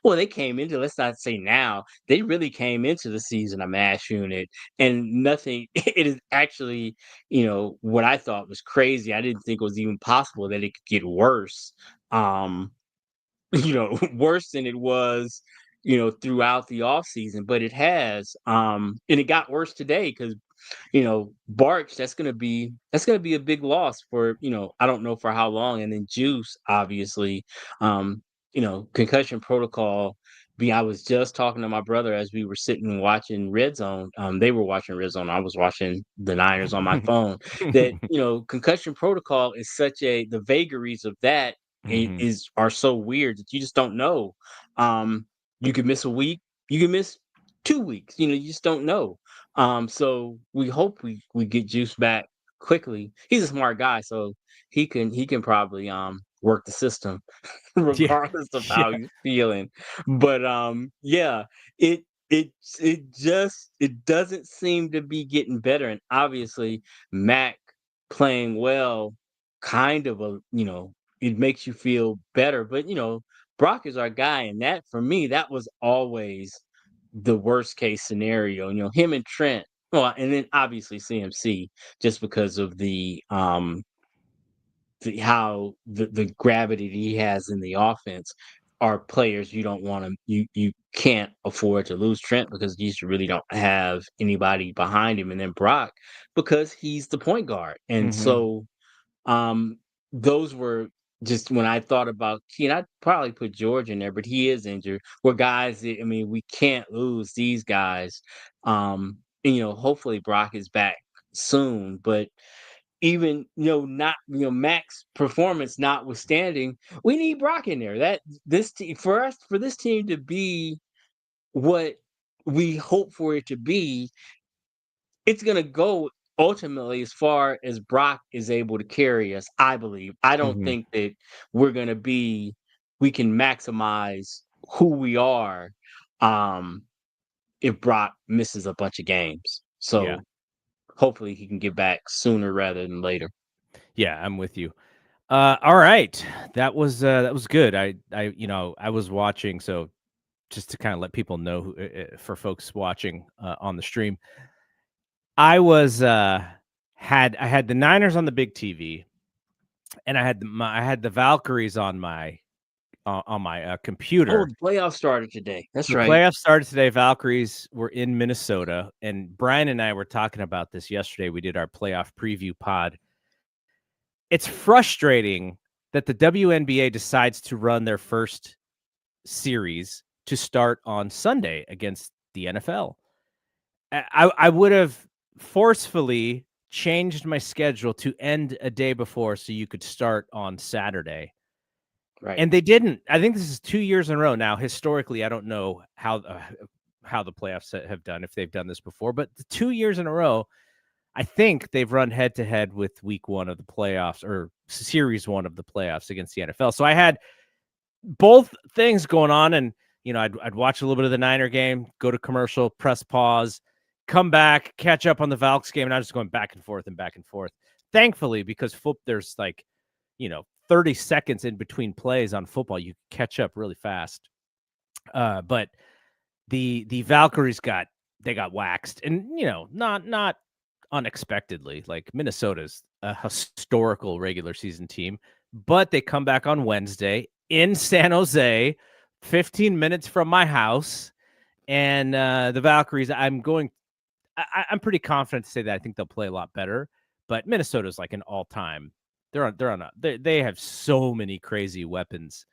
well, they came into, let's not say now, they really came into the season a mash unit, and nothing, it is actually, what I thought was crazy. I didn't think it was even possible that it could get worse. Um, worse than it was, throughout the off season, but it has. And it got worse today because Barch, that's gonna be a big loss for, I don't know for how long. And then Juice, obviously, concussion protocol. I was just talking to my brother as we were sitting watching Red Zone. They were watching Red Zone. I was watching the Niners on my phone. That concussion protocol is such the vagaries of that Mhm. are so weird that you just don't know. Um, you could miss a week. You could miss 2 weeks. You just don't know. So we hope we get Juice back quickly. He's a smart guy, so he can probably work the system Yeah. regardless of how Yeah. he's feeling. But yeah, it it doesn't seem to be getting better. And obviously Mac playing well, kind of it makes you feel better. But Brock is our guy, and that for me, that was always the worst case scenario. Him and Trent. Well, and then obviously CMC, just because of how the gravity that he has in the offense, are players you don't want to, you can't afford to lose. Trent, because you just really don't have anybody behind him, and then Brock because he's the point guard. And Mhm. so um, those were just when I thought about Key, and I'd probably put George in there, but he is injured. We're guys that, I mean, we can't lose these guys. And hopefully Brock is back soon. But even not Max performance notwithstanding, we need Brock in there. That this team for this team to be what we hope for it to be, it's gonna go ultimately as far as Brock is able to carry us, I believe. I don't Mhm. think that we're gonna be we can maximize who we are um if Brock misses a bunch of games. Yeah. So hopefully he can get back sooner rather than later. Yeah, I'm with you. All right, that was good. I was watching, so just to kind of let people know for folks watching on the stream, I was I had the Niners on the big TV, and I had the Valkyries on my Oh, computer. the playoffs started today. That's The right. playoffs started today. Valkyries were in Minnesota, and Brian and I were talking about this yesterday. We did our playoff preview pod. It's frustrating that the WNBA decides to run their first series to start on Sunday against the NFL. I would have forcefully changed my schedule to end a day before so you could start on Saturday. Right. And they didn't. I think this is 2 years in a row now. Historically, I don't know how the playoffs have done, if they've done this before, but the 2 years in a row, I think they've run head to head with week 1 of the playoffs, or series 1 of the playoffs against the NFL. So I had both things going on, and I'd watch a little bit of the Niner game, go to commercial, press pause, come back, catch up on the Valks game, and I was just going back and forth and back and forth. Thankfully, because there's like 30 seconds in between plays on football, you catch up really fast. But the Valkyries got waxed, and not unexpectedly. Like, Minnesota's a historical regular season team, but they come back on Wednesday in San Jose, 15 minutes from my house, and the Valkyries. I'm pretty confident to say that I think they'll play a lot better. But Minnesota's like an all-time. They have so many crazy weapons.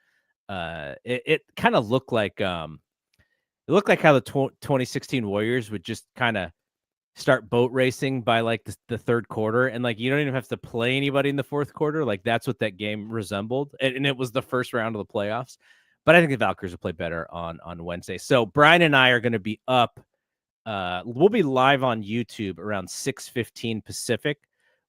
It kind of looked like how the 2016 Warriors would just kind of start boat racing by like the third quarter, and like you don't even have to play anybody in the fourth quarter. Like, that's what that game resembled, and it was the first round of the playoffs. But I think the Valkyries will play better on Wednesday. So Brian and I are going to be up. We'll be live on YouTube around 6:15 Pacific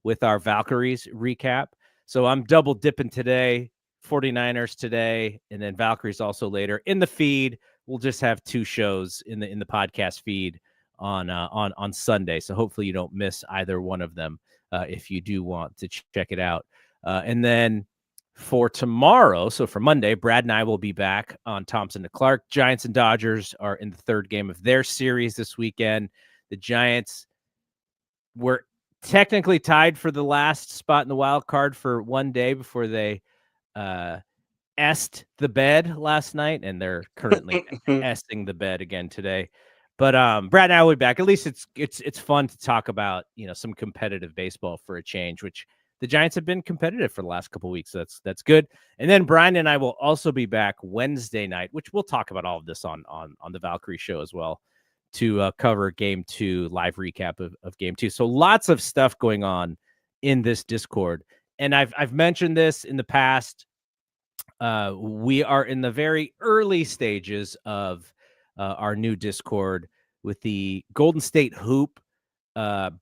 with our Valkyries recap. So I'm double dipping today, 49ers today, and then Valkyries also later in the feed. We'll just have 2 shows in the podcast feed on Sunday. So hopefully you don't miss either one of them if you do want to check it out. And then for tomorrow, so for Monday, Brad and I will be back on Thompson to Clark. Giants and Dodgers are in the third game of their series this weekend. The Giants were technically tied for the last spot in the wild card for one day before they est the bed last night, and they're currently esting the bed again today. But Brad and I will be back. At least it's fun to talk about some competitive baseball for a change, which the Giants have been competitive for the last couple of weeks. So that's good. And then Brian and I will also be back Wednesday night, which we'll talk about all of this on the Valkyrie show as well, to cover Game 2, live recap of Game 2. So lots of stuff going on in this Discord, and I've mentioned this in the past. We are in the very early stages of our new Discord with the Golden State Hoop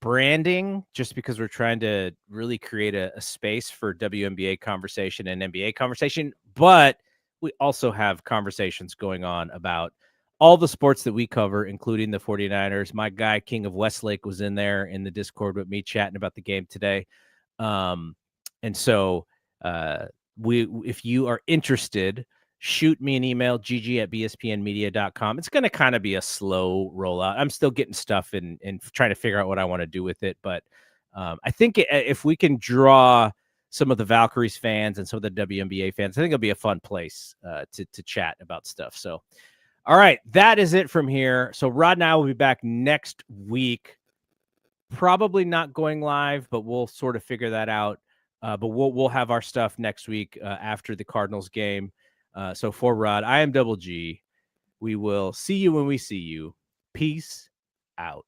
branding, just because we're trying to really create a space for WNBA conversation and NBA conversation. But we also have conversations going on about all the sports that we cover, including the 49ers. My guy, King of Westlake, was in there in the Discord with me chatting about the game today. And so if you are interested, shoot me an email, gg@bspnmedia.com. It's going to kind of be a slow rollout. I'm still getting stuff and trying to figure out what I want to do with it. But I think if we can draw some of the Valkyries fans and some of the WNBA fans, I think it'll be a fun place to chat about stuff. So, all right, that is it from here. So Rod and I will be back next week. Probably not going live, but we'll sort of figure that out. But we'll have our stuff next week after the Cardinals game. So for Rod, I am Double G. We will see you when we see you. Peace out.